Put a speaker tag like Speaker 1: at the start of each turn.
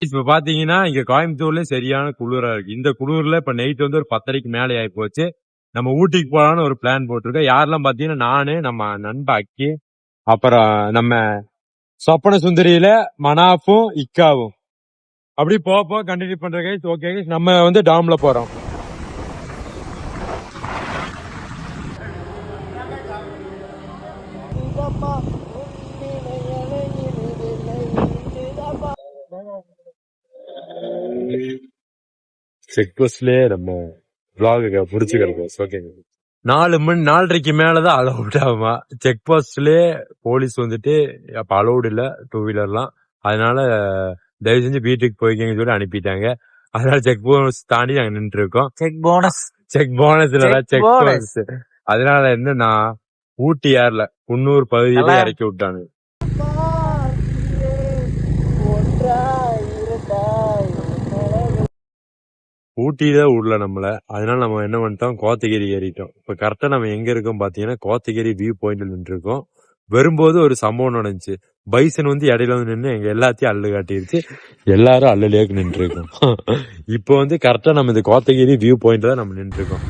Speaker 1: இப்ப பாத்தீங்கன்னா இங்க கோயம்புத்தூர்ல சரியான குளிரா இருக்கு. இந்த குளிர்ல இப்ப நைட் வந்து ஒரு 10:30க்கு மேலே ஆகி போச்சு. நம்ம ஊட்டிக்கு போலான்னு ஒரு பிளான் போட்டிருக்கோம். யாரெல்லாம் பாத்தீங்கன்னா நானு, நம்ம நண்ப அக்கி, அப்புறம் நம்ம சொப்பன சுந்தரியில மனாஃபும் இக்காவும் அப்படி போக கண்டினியூ பண்ற கைஸ். ஓகே கைஸ், நம்ம வந்து டாம்ல போறோம். செக் போஸ்ட்லயே நம்ம vlog முடிச்சுக்கிறோம். ஓகே, 4:30 மேலதான் அலௌட் ஆகுமா செக் போஸ்ட்லயே. போலீஸ் வந்துட்டு அப்ப அலௌட் இல்ல டூ வீலர்லாம். அதனால தயவு செஞ்சு வீட்டுக்கு போய்க்கங்கன்னு சொல்லி அனுப்பிட்டாங்க. அதனால செக் போஸ்ட் தாண்டி நாங்க நின்று இருக்கோம். செக் போனஸ் இல்லடா, செக் போஸ்ட். அதனால என்னன்னா ஊட்டி ஏர்ல குன்னூர் பகுதியில இறக்கி விட்டானு. ஊட்டியில விடல நம்மள. அதனால நம்ம என்ன பண்ணிட்டோம், கோத்தகிரி ஏறிட்டோம். இப்ப கரெக்டா நம்ம எங்க இருக்கோம் பாத்தீங்கன்னா கோத்தகிரி வியூ பாயிண்ட்ல நின்று இருக்கோம். வரும்போது ஒரு சம்பவம் நடந்துச்சு. பைசன் வந்து இடையில வந்து நின்று எங்க எல்லாத்தையும் அள்ளு காட்டிருச்சு. எல்லாரும் அள்ளுலேயே நின்று இருக்கோம். இப்போ வந்து கரெக்டா நம்ம இந்த கோத்தகிரி வியூ பாயிண்ட்ல தான் நம்ம நின்று இருக்கோம்.